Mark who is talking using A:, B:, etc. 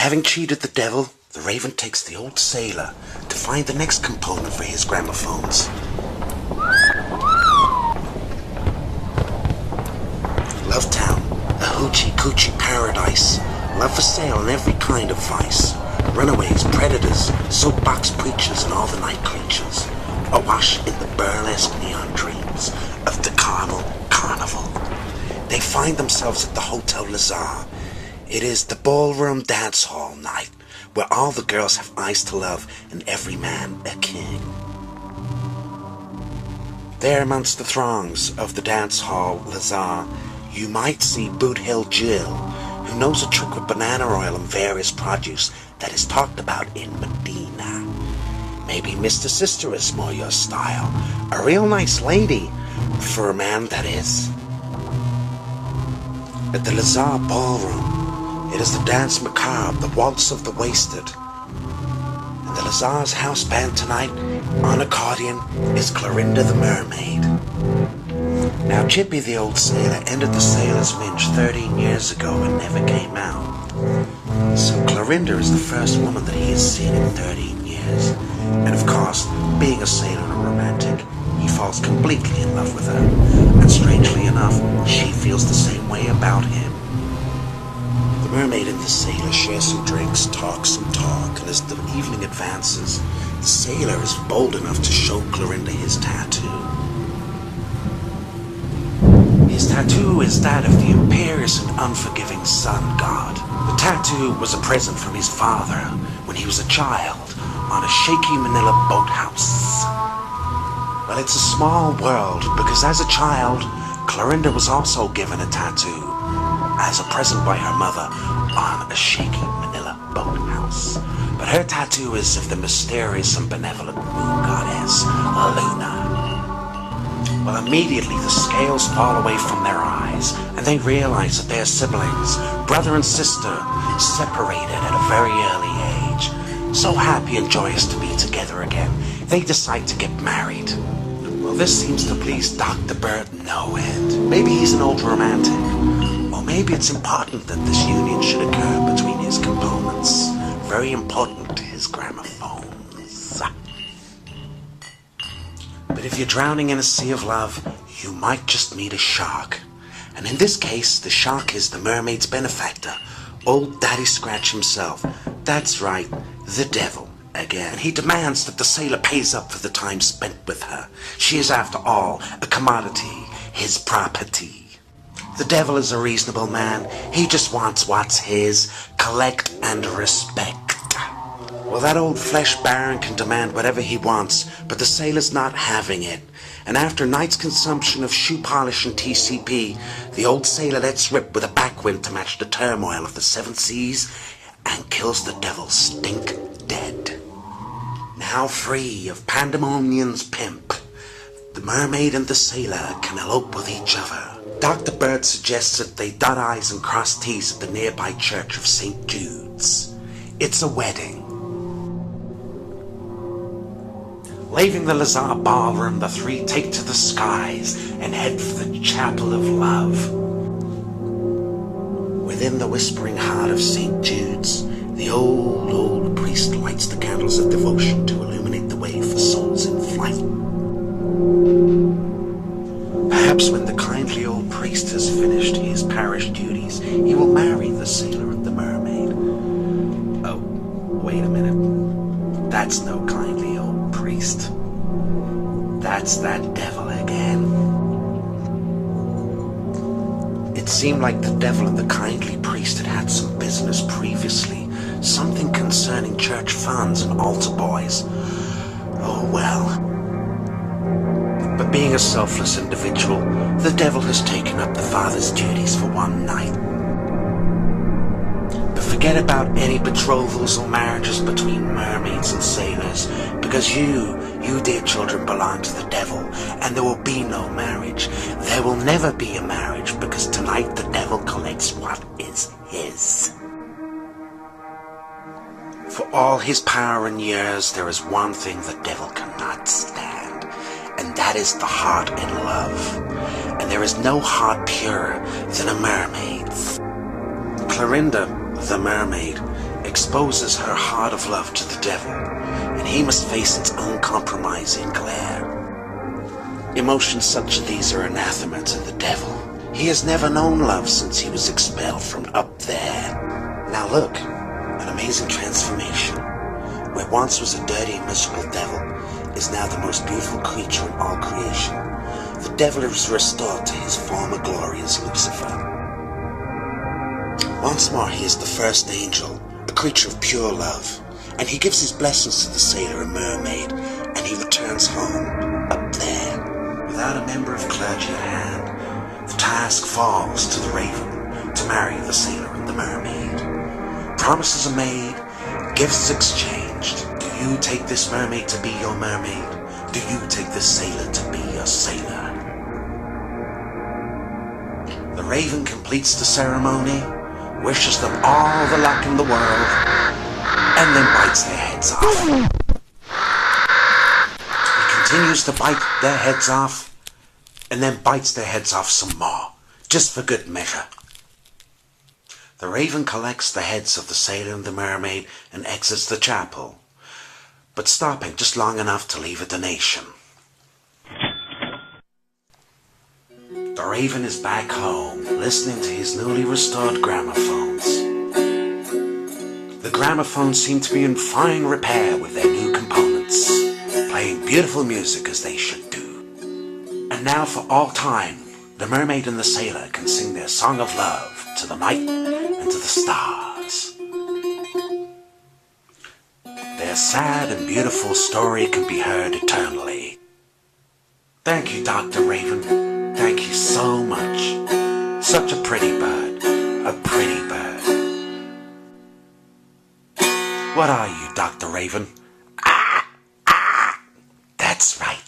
A: Having cheated the devil, the raven takes the old sailor to find the next component for his gramophones. Love Town, a hoochie-coochie paradise. Love for sale and every kind of vice. Runaways, predators, soapbox preachers, and all the night creatures. Awash in the burlesque neon dreams of the carnal carnival. They find themselves at the Hotel Lazar. It is the ballroom dance hall night, where all the girls have eyes to love and every man a king. There amongst the throngs of the dance hall Lazar, you might see Boot Hill Jill, who knows a trick with banana oil and various produce that is talked about in Medina. Maybe Mr. Sister is more your style, a real nice lady, for a man that is. At the Lazar Ballroom, it is the dance macabre, the waltz of the wasted. And the Lazar's house band tonight, on accordion, is Clorinda the Mermaid. Now Chippy the old sailor entered the sailor's minge 13 years ago and never came out. So Clorinda is the first woman that he has seen in 13 years. And of course, being a sailor and a romantic, he falls completely in love with her. And strangely enough, she feels the same way about him. The mermaid and the sailor share some drinks, talk some talk, and as the evening advances, the sailor is bold enough to show Clorinda his tattoo. His tattoo is that of the imperious and unforgiving sun god. The tattoo was a present from his father when he was a child on a shaky Manila boathouse. Well, it's a small world because as a child, Clorinda was also given a tattoo as a present by her mother on a shaky Manila boathouse. But her tattoo is of the mysterious and benevolent moon goddess, Luna. Well, immediately the scales fall away from their eyes, and they realize that they're siblings, brother and sister, separated at a very early age. So happy and joyous to be together again, they decide to get married. Well, this seems to please Dr. Bird no end. Maybe he's an old romantic, or maybe it's important that this union should occur between his components. Very important to his gramophones. But if you're drowning in a sea of love, you might just meet a shark. And in this case, the shark is the mermaid's benefactor, old Daddy Scratch himself. That's right, the devil again. He demands that the sailor pays up for the time spent with her. She is, after all, a commodity, his property. The devil is a reasonable man. He just wants what's his, collect and respect. Well, that old flesh baron can demand whatever he wants, but the sailor's not having it. And after a night's consumption of shoe polish and TCP, the old sailor lets rip with a backwind to match the turmoil of the seven seas and kills the devil stink dead. Now free of Pandemonium's pimp, the mermaid and the sailor can elope with each other. Dr. Bird suggests that they dot I's and cross T's at the nearby church of St. Jude's. It's a wedding. Leaving the Lazar ballroom, the three take to the skies and head for the Chapel of Love. Within the whispering heart of St. Jude's, the old priest lights the candles of devotion to illuminate the way for souls in flight. Perhaps when the kindly old priest has finished his parish duties, he will marry the sailor and the mermaid. Oh, wait a minute. That's no kindly old priest. That's that devil again. It seemed like the devil and the kindly priest had some business previously, something concerning church funds and altar boys. Oh well. But being a selfless individual, the devil has taken up the father's duties for one night. But forget about any betrothals or marriages between mermaids and sailors, because you dear children, belong to the devil, and there will be no marriage. There will never be a marriage, because tonight the devil collects what is his. For all his power and years, there is one thing the devil cannot stand, and that is the heart in love. And there is no heart purer than a mermaid's. Clorinda, the mermaid, exposes her heart of love to the devil, and he must face its uncompromising glare. Emotions such as these are anathema to the devil. He has never known love since he was expelled from up there. Now look, an amazing transformation. Where once was a dirty and miserable devil, is now the most beautiful creature in all creation. The devil is restored to his former glory as Lucifer. Once more he is the first angel, a creature of pure love, and he gives his blessings to the sailor and mermaid, and he returns home, up there. Without a member of clergy at hand, the task falls to the raven to marry the sailor and the mermaid. Promises are made, gifts exchanged. Do you take this mermaid to be your mermaid? Do you take this sailor to be your sailor? The raven completes the ceremony, wishes them all the luck in the world, and then bites their heads off. He continues to bite their heads off, and then bites their heads off some more, just for good measure. The raven collects the heads of the sailor and the mermaid and exits the chapel, but stopping just long enough to leave a donation. The raven is back home, listening to his newly restored gramophones. The gramophones seem to be in fine repair with their new components, playing beautiful music as they should do. And now for all time, the mermaid and the sailor can sing their song of love to the night and to the stars. Their sad and beautiful story can be heard eternally. Thank you, Dr. Raven. Thank you so much. Such a pretty bird. A pretty bird. What are you, Dr. Raven? That's right.